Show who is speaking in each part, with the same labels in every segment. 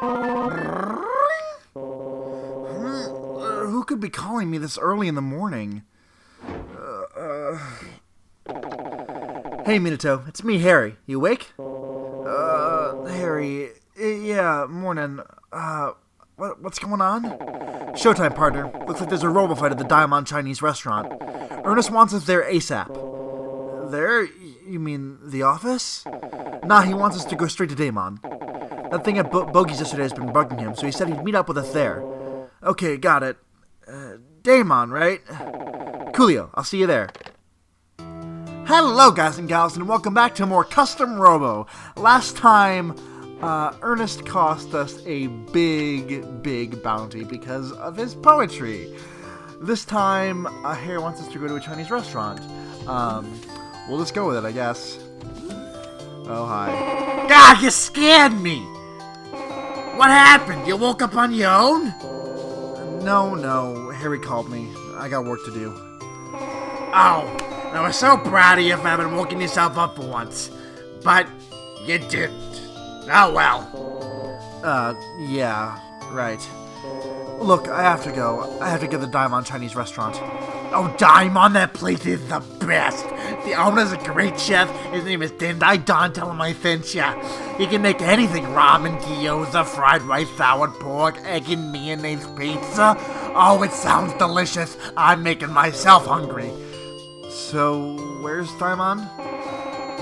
Speaker 1: Who could be calling me this early in the morning? Hey, Minato, it's me, Harry. You awake? Harry, yeah, morning. What's going on? Showtime, partner. Looks like there's a Robo fight at the Diamond Chinese restaurant. Ernest wants us there ASAP. There? You mean the office? Nah, he wants us to go straight to Daemon. That thing at Bogey's yesterday has been bugging him, so he said he'd meet up with us there. Okay, got it. Daemon, right? Coolio, I'll see you there. Hello, guys and gals, and welcome back to more Custom Robo. Last time, Ernest cost us a big bounty because of his poetry. This time, Harry wants us to go to a Chinese restaurant. We'll just go with it, I guess. Oh, hi.
Speaker 2: God, you scared me! What happened? You woke up on your own?
Speaker 1: No, Harry called me. I got work to do.
Speaker 2: Oh, I was so proud of you for having woken yourself up for once. But you didn't. Oh well.
Speaker 1: Yeah, right. Look, I have to go. I have to get the Diamond Chinese restaurant.
Speaker 2: Oh, Daimon, that place is the best. The owner's a great chef. His name is Dendai Don. Tell him I sent ya. He can make anything. Ramen, gyoza, fried rice, soured pork, egg and mayonnaise pizza. Oh, it sounds delicious. I'm making myself hungry.
Speaker 1: So, where's Daimon?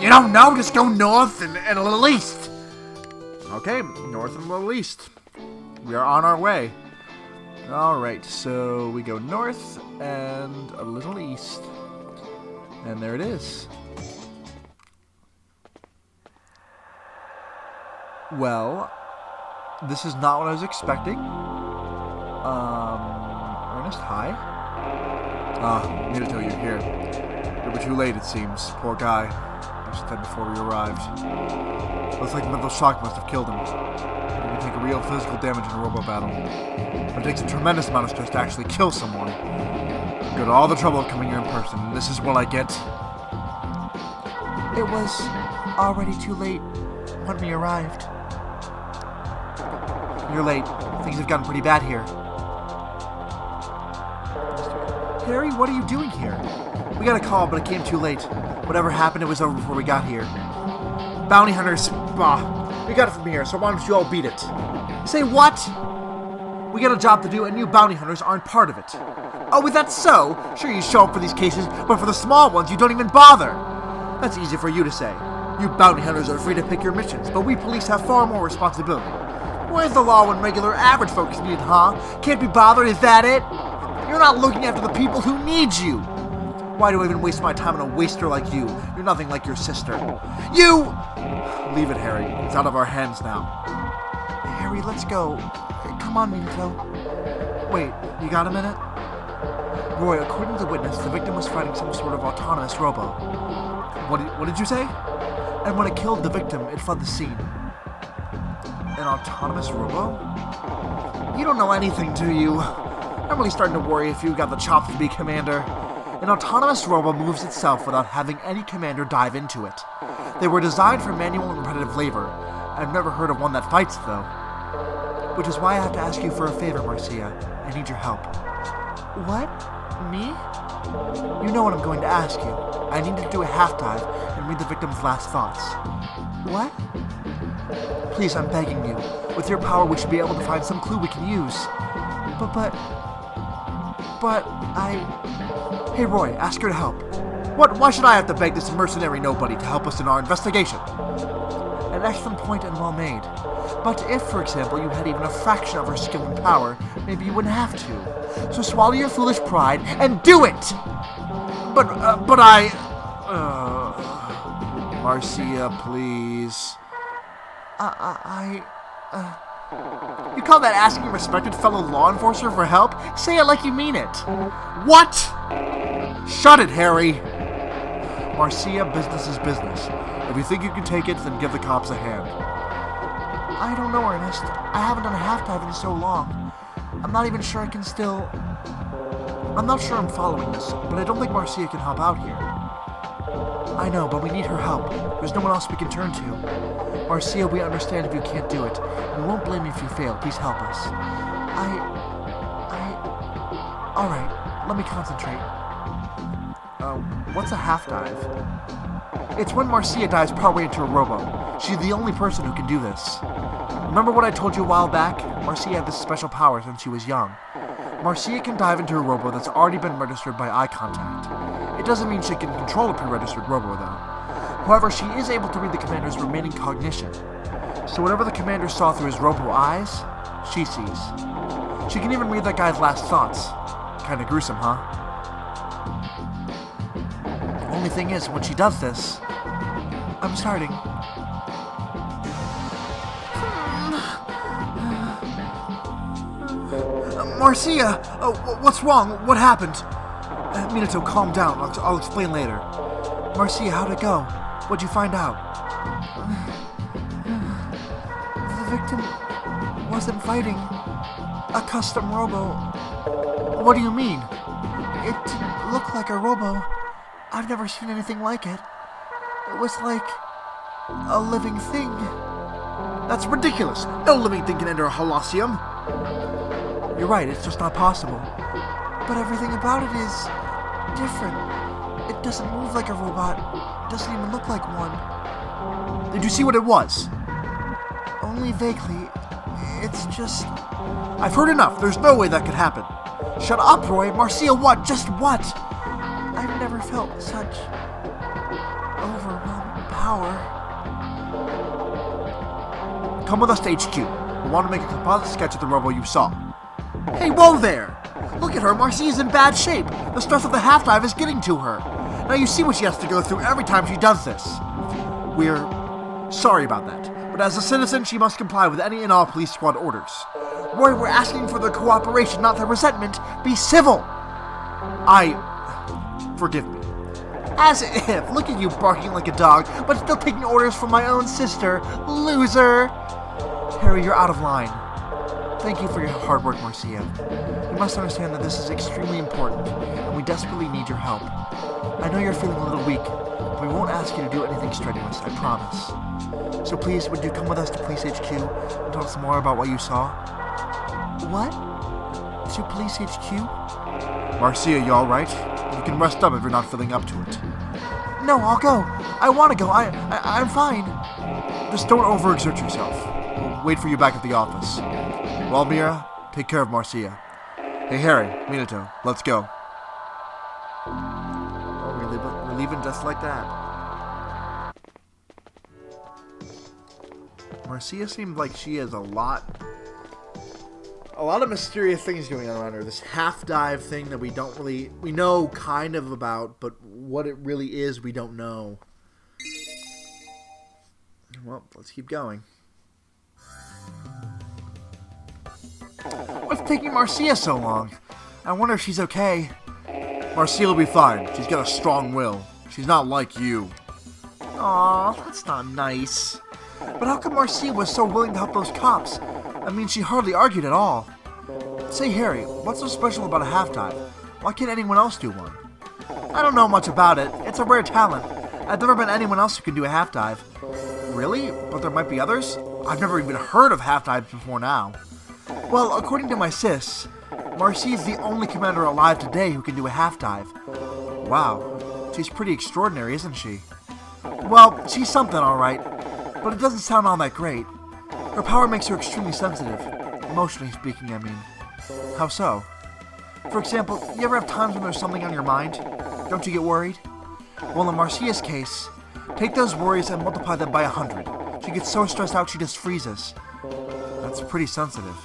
Speaker 2: You don't know? Just go north and a little east.
Speaker 1: Okay, north and a little east. We are on our way. Alright, so we go north and a little east. And there it is. Well, this is not what I was expecting. Ernest, hi? Minato, you're here. You were too late, it seems. Poor guy. I just said before we arrived. Looks like mental shock must have killed him. You can take a real physical damage in a Robo battle. But it takes a tremendous amount of stress to actually kill someone. Go to all the trouble of coming here in person, and this is what I get. It was already too late when we arrived. You're late. Things have gotten pretty bad here. Harry, what are you doing here? We got a call, but it came too late. Whatever happened, it was over before we got here. Bounty hunters, we got it from here, so why don't you all beat it? Say what? We got a job to do, and you bounty hunters aren't part of it. Oh, is that so? Sure, you show up for these cases, but for the small ones, you don't even bother. That's easy for you to say. You bounty hunters are free to pick your missions, but we police have far more responsibility. Where's the law when regular average folks need, huh? Can't be bothered, is that it? You're not looking after the people who need you. Why do I even waste my time on a waster like you? You're nothing like your sister. You! Leave it, Harry. It's out of our hands now. Harry, let's go. Come on, Minato. Wait, you got a minute? Roy, according to the witness, the victim was fighting some sort of autonomous Robo. What did you say? And when it killed the victim, it fled the scene. An autonomous Robo? You don't know anything, do you? I'm really starting to worry if you got the chops to be commander. An autonomous Robo moves itself without having any commander dive into it. They were designed for manual and repetitive labor. I've never heard of one that fights, though. Which is why I have to ask you for a favor, Marcia. I need your help. What? Me? You know what I'm going to ask you. I need you to do a half dive and read the victim's last thoughts. What? Please, I'm begging you. With your power, we should be able to find some clue we can use. But I... Hey, Roy, ask her to help. What? Why should I have to beg this mercenary nobody to help us in our investigation? An excellent point and well made. But if, for example, you had even a fraction of her skill and power, maybe you wouldn't have to. So swallow your foolish pride and do it! But I... Marcia, please. You call that asking a respected fellow law enforcer for help? Say it like you mean it. What? Shut it, Harry. Marcia, business is business. If you think you can take it, then give the cops a hand. I don't know, Ernest. I haven't done a half dive in so long. I'm not even sure I can still... I'm not sure I'm following this, but I don't think Marcia can help out here. I know, but we need her help. There's no one else we can turn to. Marcia, we understand if you can't do it. We won't blame you if you fail. Please help us. Alright, let me concentrate. What's a half dive? It's when Marcia dives partway into a Robo. She's the only person who can do this. Remember what I told you a while back? Marcia had this special power since she was young. Marcia can dive into a Robo that's already been registered by eye contact. It doesn't mean she can control a pre-registered Robo, though. However, she is able to read the commander's remaining cognition. So whatever the commander saw through his Robo eyes, she sees. She can even read that guy's last thoughts. Kinda gruesome, huh? Only thing is, when she does this... I'm starting. Marcia! What's wrong? What happened? Minato, calm down. I'll explain later. Marcia, how'd it go? What'd you find out? The victim wasn't fighting a custom Robo. What do you mean? It didn't look like a Robo. I've never seen anything like it. It was like a living thing. That's ridiculous. No living thing can enter a Colosseum. You're right, it's just not possible. But everything about it is different. It doesn't move like a robot. It doesn't even look like one. Did you see what it was? Only vaguely. It's just... I've heard enough. There's no way that could happen. Shut up, Roy. Marcia, what? Just what? I've never felt such overwhelming power. Come with us to HQ. We want to make a composite sketch of the Robo you saw. Hey, whoa there! Look at her, Marcia's in bad shape. The stress of the half dive is getting to her. Now you see what she has to go through every time she does this. We're sorry about that, but as a citizen, she must comply with any and all police squad orders. Roy, we're asking for their cooperation, not their resentment. Be civil! Forgive me. As if. Look at you barking like a dog, but still taking orders from my own sister. Loser! Harry, you're out of line. Thank you for your hard work, Marcia. You must understand that this is extremely important, and we desperately need your help. I know you're feeling a little weak, but we won't ask you to do anything strenuous, I promise. So please, would you come with us to Police HQ and tell us more about what you saw? What? To Police HQ? Marcia, you alright? You can rest up if you're not feeling up to it. No, I'll go. I want to go. I'm fine. Just don't overexert yourself. We'll wait for you back at the office. Well, Mira, take care of Marcia. Hey, Harry, Minato, let's go. Oh, we're leaving just like that. Marcia seemed like she has a lot of mysterious things going on around her. This half-dive thing that we know kind of about, but what it really is, we don't know. Well, let's keep going. What's taking Marcia so long? I wonder if she's okay. Marcia will be fine. She's got a strong will. She's not like you. Aw, that's not nice. But how come Marcia was so willing to help those cops? I mean, she hardly argued at all. Say, Harry, what's so special about a half-dive? Why can't anyone else do one? I don't know much about it. It's a rare talent. I've never met anyone else who can do a half-dive. Really? But there might be others? I've never even heard of half-dives before now. Well, according to my sis, Marcia is the only commander alive today who can do a half-dive. Wow, she's pretty extraordinary, isn't she? Well, she's something, alright, but it doesn't sound all that great. Her power makes her extremely sensitive. Emotionally speaking, I mean. How so? For example, you ever have times when there's something on your mind? Don't you get worried? Well, in Marcia's case, take those worries and multiply them by 100. She gets so stressed out she just freezes. That's pretty sensitive.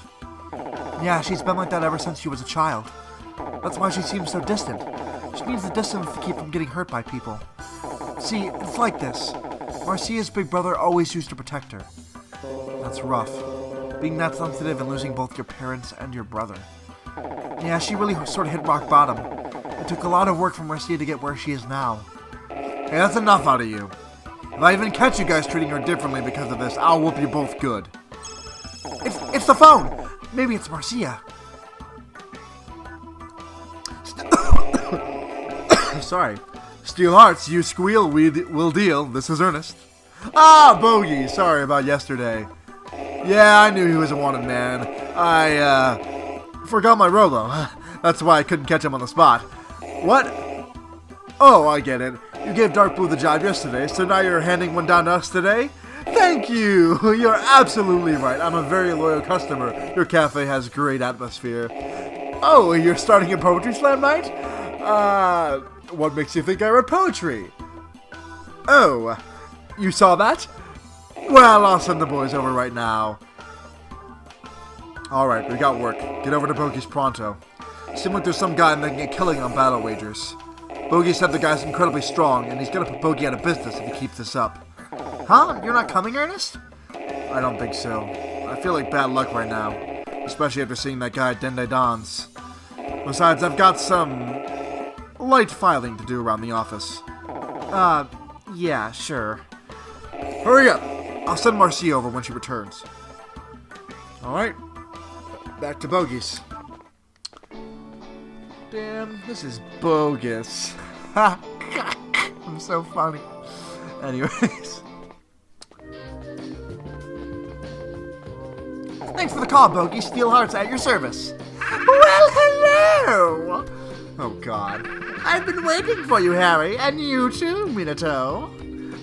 Speaker 1: Yeah, she's been like that ever since she was a child. That's why she seems so distant. She needs the distance to keep from getting hurt by people. See, it's like this. Marcia's big brother always used to protect her. That's rough. Being that sensitive and losing both your parents and your brother. Yeah, she really sort of hit rock bottom. It took a lot of work for Marcia to get where she is now. Hey, that's enough out of you. If I even catch you guys treating her differently because of this, I'll whoop you both good. It's the phone! Maybe it's Marcia. Sorry. Steel hearts, you squeal, we'll deal. This is Ernest. Ah, Bogey, sorry about yesterday. Yeah, I knew he was a wanted man. I, forgot my Robo. That's why I couldn't catch him on the spot. What? Oh, I get it. You gave Dark Blue the job yesterday, so now you're handing one down to us today? Thank you! You're absolutely right. I'm a very loyal customer. Your cafe has great atmosphere. Oh, you're starting a poetry slam night? What makes you think I read poetry? Oh, you saw that? Well, I'll send the boys over right now. Alright, we got work. Get over to Bogey's pronto. Seems like there's some guy making a killing on battle wagers. Bogey said the guy's incredibly strong, and he's gonna put Bogey out of business if he keeps this up. Huh? You're not coming, Ernest? I don't think so. I feel like bad luck right now. Especially after seeing that guy at Dendai Don's. Besides, I've got some light filing to do around the office. Yeah, sure. Hurry up! I'll send Marcia over when she returns. Alright. Back to Bogey's. Damn, this is bogus. I'm so funny. Anyways. Thanks for the call, Bogey. Steel Hearts at your service. Well, hello! Oh, God. I've been waiting for you, Harry, and you too, Minato.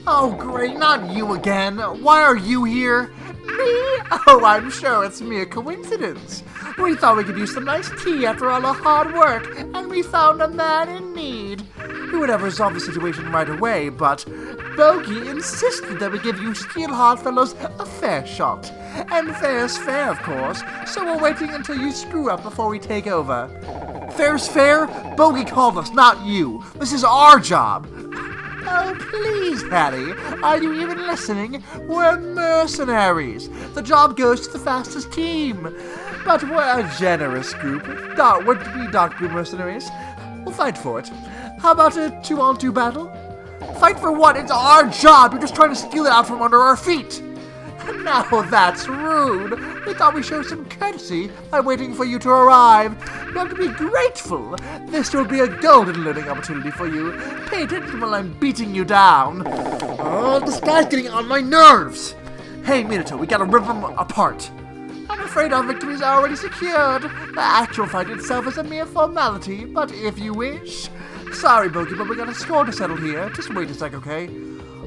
Speaker 1: Oh, great, not you again. Why are you here? Me? Oh, I'm sure it's mere coincidence. We thought we could use some nice tea after all the hard work, and we found a man in need. We would have resolved the situation right away, but Bogey insisted that we give you Steelheart fellows a fair shot. And fair's fair, of course, so we're waiting until you screw up before we take over. Fair's fair? Bogey called us, not you. This is our job. Oh, please, Harry. Are you even listening? We're mercenaries. The job goes to the fastest team. But we're a generous group. We Dark Blue mercenaries. We'll fight for it. How about a 2-on-2 battle? Fight for what? It's our job. You're just trying to steal it out from under our feet. Now that's rude. We thought we'd show some courtesy by waiting for you to arrive. You have to be grateful. This will be a golden learning opportunity for you. Pay attention while I'm beating you down. Oh, this guy's getting on my nerves. Hey, Minato, we gotta rip him apart. I'm afraid our victory is already secured. The actual fight itself is a mere formality, but if you wish. Sorry, Bogey, but we got a score to settle here. Just wait a sec, okay?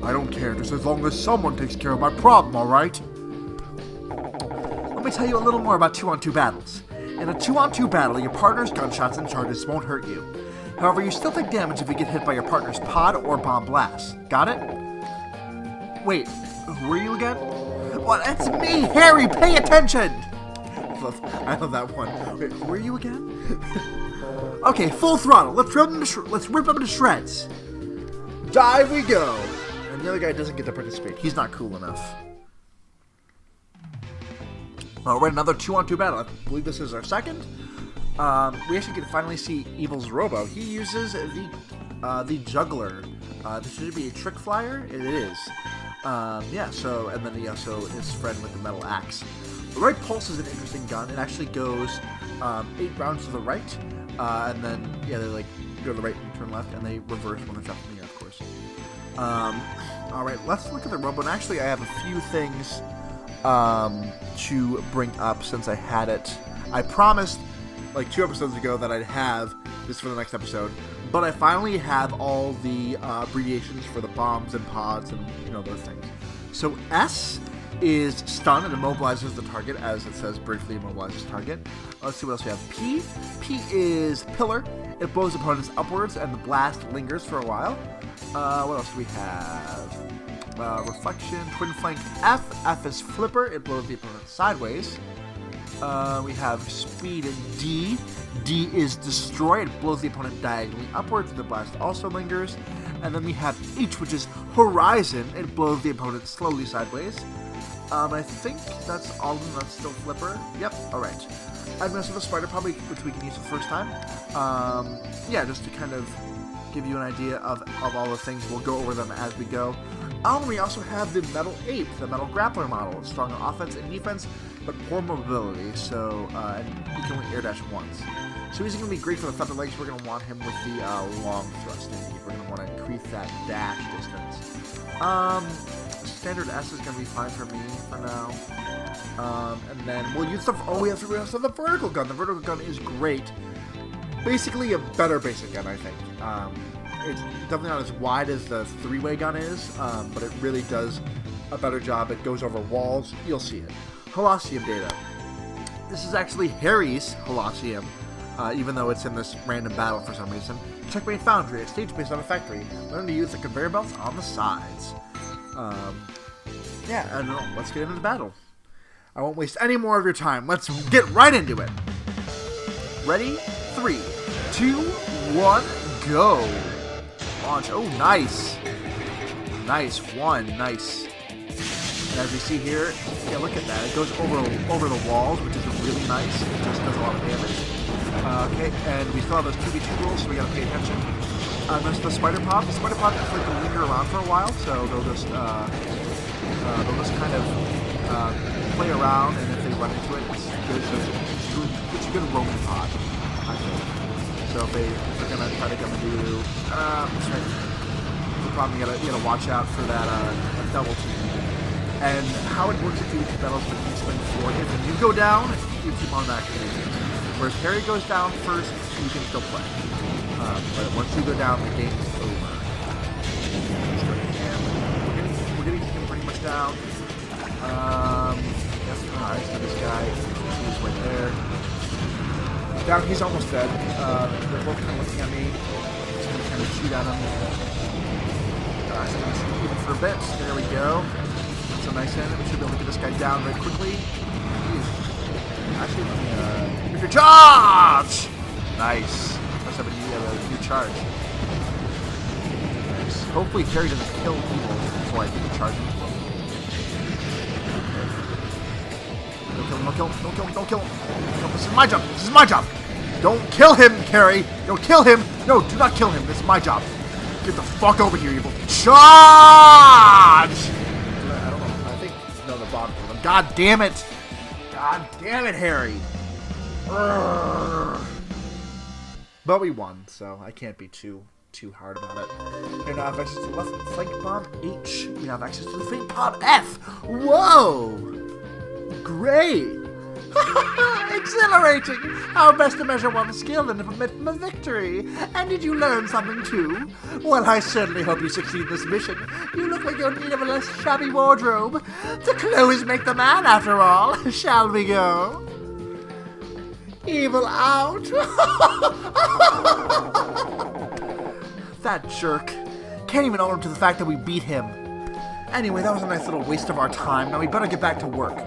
Speaker 1: I don't care, just as long as someone takes care of my problem, alright? Let me tell you a little more about 2-on-2 battles. In a 2-on-2 battle, your partner's gunshots and charges won't hurt you. However, you still take damage if you get hit by your partner's pod or bomb blast. Got it? Wait, who are you again? Well, it's me, Harry! Pay attention! I love that one. Wait, who are you again? Okay, full throttle. Let's rip them to shreds. Dive we go. And the other guy doesn't get to participate. He's not cool enough. Well, we're in another 2-on-2 battle. I believe this is our second. We actually get to finally see Evil's Robo. He uses the juggler. This should be a trick flyer. It is. Yeah. So, and then he also his friend with the metal axe. The right pulse is an interesting gun. It actually goes 8 rounds to the right, and then yeah, they like go to the right and turn left, and they reverse when they're shot from the air, of course. All right, let's look at the Robo. And actually, I have a few things to bring up since I had it. I promised like 2 episodes ago that I'd have this for the next episode, but I finally have all the abbreviations for the bombs and pods and those things. So S is stun and immobilizes the target, as it says briefly immobilizes target. Let's see what else we have. P is pillar. It blows opponents upwards and the blast lingers for a while. What else do we have? Reflection, twin flank F is flipper. It blows the opponent sideways. We have speed D is destroy. It blows the opponent diagonally upwards. The blast also lingers. And then we have H, which is horizon. It blows the opponent slowly sideways. I think that's all of them. That's still flipper. Yep. All right. I'm messing with a spider, probably, which we can use the first time. Yeah, just to kind of give you an idea of all the things. We'll go over them as we go. We also have the Metal Ape, the Metal Grappler model. It's strong on offense and defense, but poor mobility, so and you can only air dash once. So he's going to be great for the feather legs. We're going to want him with the long thrust indeed. We're going to want to increase that dash distance. Standard S is going to be fine for me for now. And then we'll use the... Oh, we have the vertical gun. The vertical gun is great. Basically a better basic gun, I think. It's definitely not as wide as the three-way gun is, but it really does a better job. It goes over walls. You'll see it. Holosium data. This is actually Harry's Holosium, even though it's in this random battle for some reason. Checkmate Foundry. It's stage based on a factory. Learn to use the conveyor belts on the sides. Yeah, and let's get into the battle. I won't waste any more of your time. Let's get right into it. Ready? 3, 2, 1, go. Launch. Oh, nice. Nice. One. Nice. And as you see here, yeah, look at that. It goes over the walls, which is really nice. It just does a lot of damage. Okay, and we still have those 2v2 rules, so we gotta pay attention. There's the spider pop. The spider pop just like to linger around for a while, so they'll just kind of play around, and if they run into it, it's a good roaming pod, I think. So if they're gonna try to come and do, the problem you gotta watch out for that double team. And how it works if you keep battles with each swing forward. If you go down, you keep on activating. Whereas Harry goes down first, you can still play. But once you go down, the game is over. And we're getting him pretty much down. Yes, alright, so this guy, he's right there. Down, he's almost dead. They're both kind of looking at me. Just gonna kind of shoot at him. So I'm gonna shoot even for a bit. There we go. That's a nice end. We should be able to get this guy down very quickly. Actually, let me charge! Nice. Must have a new charge. Nice. Hopefully Terry doesn't kill people before I do the charge into him. Don't kill him. Don't kill him. This is my job. This is my job. Don't kill him, Carrie. Don't kill him. No, do not kill him. This is my job. Get the fuck over here, evil. Charge! I don't know. I think, no, the bomb killed him. God damn it. God damn it, Harry. But we won, so I can't be too hard about it. We now have access to the left flank bomb H. We now have access to the flank bomb F. Whoa! Great! Exhilarating! How best to measure one's skill and permit from a victory. And did you learn something too? Well, I certainly hope you succeed in this mission. You look like you're in need of a less shabby wardrobe. The clothes make the man, after all. Shall we go? Evil out! That jerk. Can't even own up to the fact that we beat him. Anyway, that was a nice little waste of our time. Now we better get back to work.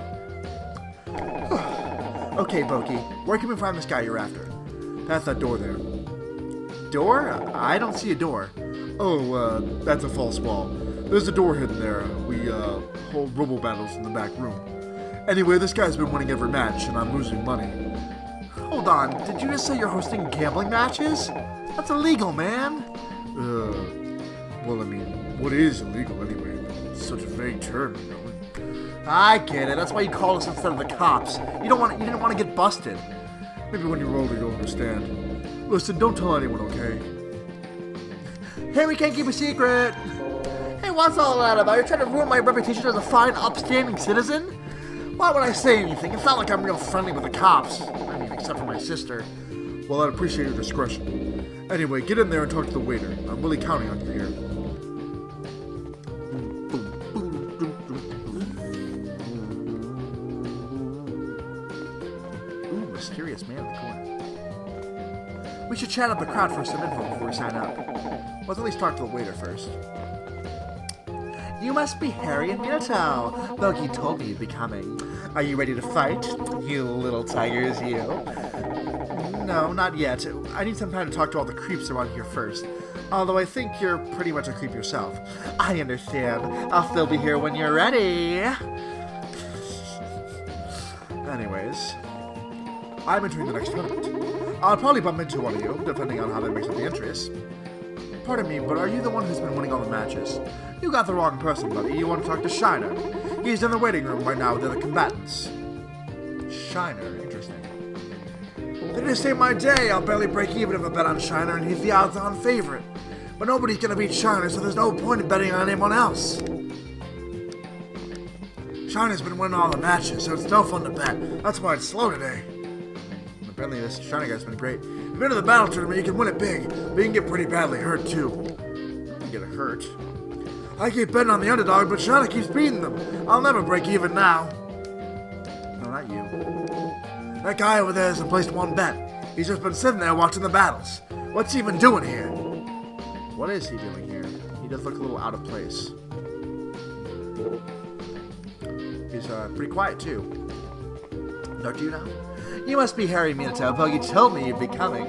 Speaker 1: Okay, Boki, where can we find this guy you're after? Past that door there. Door? I don't see a door. Oh, that's a false wall. There's a door hidden there. We, hold Robo battles in the back room. Anyway, this guy's been winning every match, and I'm losing money. Hold on, did you just say you're hosting gambling matches? That's illegal, man. Well, I mean, what is illegal anyway? It's such a vague term, you know. I get it. That's why you called us instead of the cops. You didn't want to get busted. Maybe when you're older, you'll understand. Listen, don't tell anyone, okay? Hey, we can't keep a secret. Hey, what's all that about? You're trying to ruin my reputation as a fine, upstanding citizen? Why would I say anything? It's not like I'm real friendly with the cops. I mean, except for my sister. Well, I'd appreciate your discretion. Anyway, get in there and talk to the waiter. I'm really counting on you here. Mysterious man in the corner. We should chat up the crowd for some info before we sign up. Let's at least talk to the waiter first. You must be Harry and Minato. Loki told me you'd be coming. Are you ready to fight? You little tigers, you. No, not yet. I need some time to talk to all the creeps around here first. Although I think you're pretty much a creep yourself. I understand. I'll still be here when you're ready. Anyways, I'm entering the next tournament. I'll probably bump into one of you, depending on how they mix up the entries. Pardon me, but are you the one who's been winning all the matches? You got the wrong person, buddy. You want to talk to Shiner. He's in the waiting room right now with the other combatants. Shiner, interesting. They just saved my day. I'll barely break even if I bet on Shiner, and he's the odds-on favorite. But nobody's gonna beat Shiner, so there's no point in betting on anyone else. Shiner's been winning all the matches, so it's no fun to bet. That's why it's slow today. Apparently this Shiner guy's been great. If you've been to the battle tournament, you can win it big, but you can get pretty badly hurt too. You get hurt. I keep betting on the underdog, but Shiner keeps beating them. I'll never break even now. No, not you. That guy over there hasn't placed one bet. He's just been sitting there watching the battles. What's he even doing here? What is he doing here? He does look a little out of place. He's pretty quiet too. Don't you know? You must be Harry Minato, but you told me you'd be coming.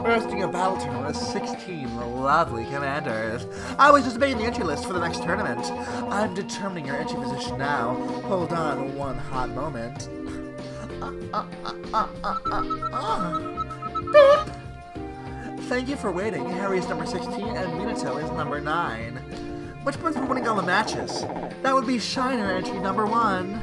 Speaker 1: We're hosting a battle tournament with 16 lovely commanders. I was just making the entry list for the next tournament. I'm determining your entry position now. Hold on one hot moment. Beep! Thank you for waiting. Harry is number 16 and Minato is number 9. Which one's been winning all the matches? That would be Shiner entry number 1.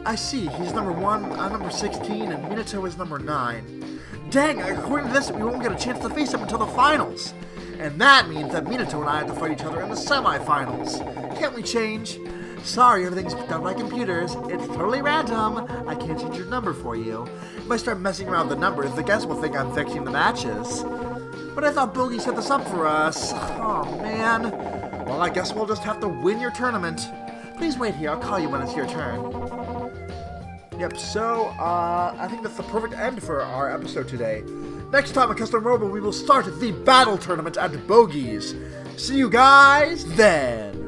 Speaker 1: I see, he's number 1, I'm number 16, and Minato is number 9. Dang, according to this, we won't get a chance to face him until the finals. And that means that Minato and I have to fight each other in the semifinals. Can't we change? Sorry, everything's done by computers. It's totally random. I can't change your number for you. If I start messing around with the numbers, the guests will think I'm fixing the matches. But I thought Bogey set this up for us. Oh, man. Well, I guess we'll just have to win your tournament. Please wait here. I'll call you when it's your turn. Yep, so, I think that's the perfect end for our episode today. Next time on Custom Robo, we will start the battle tournament at Bogey's. See you guys then!